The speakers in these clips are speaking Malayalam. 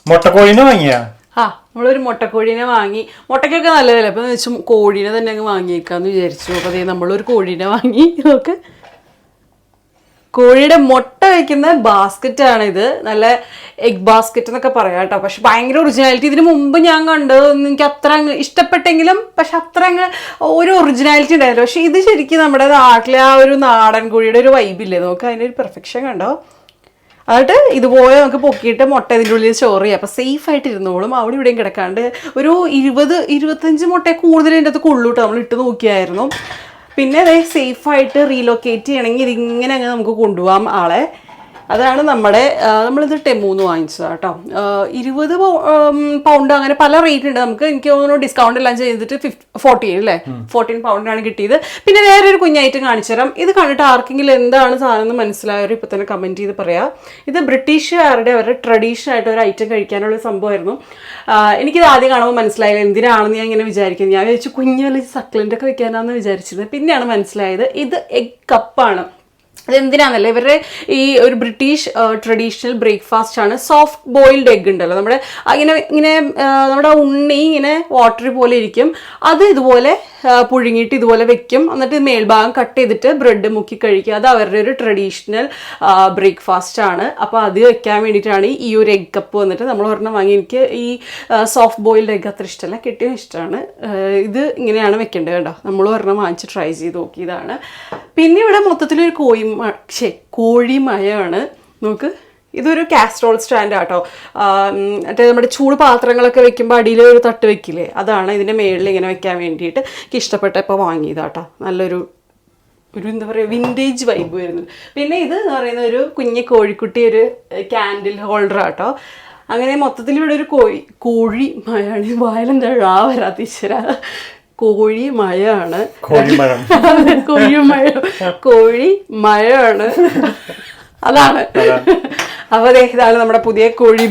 മുട്ടക്കോഴിനെ വാങ്ങിയാ? നമ്മളൊരു മുട്ടക്കോഴീനെ വാങ്ങി. മുട്ടയ്ക്കൊക്കെ നല്ല വില. അപ്പം വെച്ച് കോഴീനെ തന്നെ അങ്ങ് വാങ്ങിയേക്കാന്ന് വിചാരിച്ചു. അപ്പോൾ അതേ നമ്മളൊരു കോഴീനെ വാങ്ങി. നോക്ക്, കോഴിയുടെ മുട്ട വയ്ക്കുന്ന ബാസ്ക്കറ്റ് ആണ് ഇത്. നല്ല എഗ് ബാസ്ക്കറ്റ് എന്നൊക്കെ പറയാം കേട്ടോ. പക്ഷെ ഭയങ്കര ഒറിജിനാലിറ്റി. ഇതിന് മുമ്പ് ഞാൻ കണ്ടത് എനിക്ക് അത്ര അങ്ങ് ഇഷ്ടപ്പെട്ടെങ്കിലും പക്ഷെ അത്ര അങ്ങ് ഒരു ഒറിജിനാലിറ്റി ഉണ്ടായില്ല. പക്ഷെ ഇത് ശരിക്കും നമ്മുടെ നാട്ടിലെ ആ ഒരു നാടൻ കോഴിയുടെ ഒരു വൈബില്ലേ, നോക്ക് അതിൻ്റെ ഒരു പെർഫെക്ഷൻ കണ്ടോ. എന്നിട്ട് ഇതുപോലെ നമുക്ക് പൊക്കിയിട്ട് മുട്ട ഇതിൻ്റെ ഉള്ളിൽ സ്റ്റോർ ചെയ്യാം. അപ്പോൾ സേഫ് ആയിട്ട് ഇരുന്നോളും. അവിടെ ഇവിടെയും കിടക്കാണ്ട് ഒരു 20-25 മുട്ട കൂടുതൽ ഇതിൻ്റെ അകത്ത് കൊള്ളൂട്ടോ. നമ്മൾ ഇട്ട് നോക്കിയായിരുന്നു. പിന്നെ അതേ സേഫായിട്ട് റീലൊക്കേറ്റ് ചെയ്യണമെങ്കിൽ ഇതിങ്ങനെ അങ്ങ് നമുക്ക് കൊണ്ടുപോകാം ആളെ. അതാണ് നമ്മളിത് ടെമൂന്ന് വാങ്ങിച്ചതാണ് കേട്ടോ. 20 പൗണ്ട് അങ്ങനെ പല റേറ്റ് ഉണ്ട് നമുക്ക്. എനിക്ക് തോന്നുന്നു ഡിസ്കൗണ്ട് എല്ലാം ചെയ്തിട്ട് 14 അല്ലേ, 14 പൗണ്ടാണ് കിട്ടിയത്. പിന്നെ വേറൊരു കുഞ്ഞായിട്ട് കാണിച്ചു തരാം. ഇത് കണ്ടിട്ട് ആർക്കെങ്കിലും എന്താണ് സാധനം എന്ന് മനസ്സിലായവർ ഇപ്പം തന്നെ കമൻറ്റ് ചെയ്ത് പറയാം. ഇത് ബ്രിട്ടീഷുകാരുടെ അവരുടെ ട്രഡീഷണൽ ആയിട്ട് ഒരു ഐറ്റം കഴിക്കാനുള്ള സംഭവമായിരുന്നു. എനിക്കിത് ആദ്യം കാണുമ്പോൾ മനസ്സിലായില്ല എന്തിനാണെന്ന് ഞാൻ ഇങ്ങനെ വിചാരിക്കുന്നത്. ഞാൻ വിചാരിച്ചു കുഞ്ഞല്ലേ സക്ലൻ്റൊക്കെ വെക്കാനാണെന്ന് വിചാരിച്ചിരുന്നത്. പിന്നെയാണ് മനസ്സിലായത് ഇത് എഗ് കപ്പാണ്. അതെന്തിനാന്നല്ല, ഇവരുടെ ഈ ഒരു ബ്രിട്ടീഷ് ട്രഡീഷണൽ ബ്രേക്ക്ഫാസ്റ്റ് ആണ്. സോഫ്റ്റ് ബോയിൽഡ് എഗ് ഉണ്ടല്ലോ, ഇങ്ങനെ നമ്മുടെ ഉണ്ണി ഇങ്ങനെ വാട്ടറി പോലെ ഇരിക്കും. അത് ഇതുപോലെ പുഴുങ്ങിയിട്ട് ഇതുപോലെ വെക്കും. എന്നിട്ട് മേൽഭാഗം കട്ട് ചെയ്തിട്ട് ബ്രെഡ് മുക്കി കഴിക്കുക. അത് അവരുടെ ഒരു ട്രഡീഷണൽ ബ്രേക്ക്ഫാസ്റ്റ് ആണ്. അപ്പോൾ അത് വെക്കാൻ വേണ്ടിയിട്ടാണ് ഈ ഒരു എഗ് കപ്പ് വന്നിട്ട് നമ്മൾ ഒരെണ്ണം വാങ്ങി. എനിക്ക് ഈ സോഫ്റ്റ് ബോയിൽഡ് എഗ് അത്ര ഇഷ്ടമല്ല, കെട്ടിയ ഇഷ്ടമാണ്. ഇത് ഇങ്ങനെയാണ് വെക്കേണ്ടത് കേട്ടോ. നമ്മൾ ഒരെണ്ണം വാങ്ങിച്ച് ട്രൈ ചെയ്ത് നോക്കിയതാണ്. പിന്നെ ഇവിടെ മൊത്തത്തിലൊരു കോഴിമയമാണ്. നോക്ക്, ഇതൊരു കാസ്ട്രോൾ സ്റ്റാൻഡ് ആട്ടോ. മറ്റേ നമ്മുടെ ചൂട് പാത്രങ്ങളൊക്കെ വെക്കുമ്പോൾ അടിയിൽ ഒരു തട്ട് വെക്കില്ലേ, അതാണ് ഇതിൻ്റെ മേളിൽ ഇങ്ങനെ വെക്കാൻ വേണ്ടിയിട്ട് എനിക്ക് ഇഷ്ടപ്പെട്ടപ്പോൾ വാങ്ങിയതാട്ടോ. നല്ലൊരു എന്താ പറയുക വിൻറ്റേജ് വൈബ് വരുന്നുണ്ട്. പിന്നെ ഇത് എന്ന് പറയുന്ന ഒരു കുഞ്ഞ് കോഴിക്കുട്ടി ഒരു ക്യാൻഡിൽ ഹോൾഡർ ആട്ടോ. അങ്ങനെ മൊത്തത്തിൽ ഇവിടെ ഒരു കോഴിമയാണ്. വായലെന്താ വരാത്ത ഈശ്വര, കോഴിമഴയാണ്. അതാണ്. അപ്പോൾ അതെ, ഇതാണ് നമ്മുടെ പുതിയ കോഴി.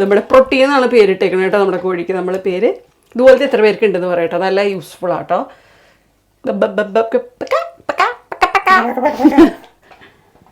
നമ്മുടെ പ്രോട്ടീൻ എന്നാണ് പേരിട്ടേക്കുന്നത് കേട്ടോ നമ്മുടെ കോഴിക്ക്. നമ്മുടെ പേര് ഇതുപോലത്തെ എത്ര പേർക്ക് ഉണ്ടെന്ന് പറയട്ടോ. നല്ല യൂസ്ഫുൾ ആട്ടോ.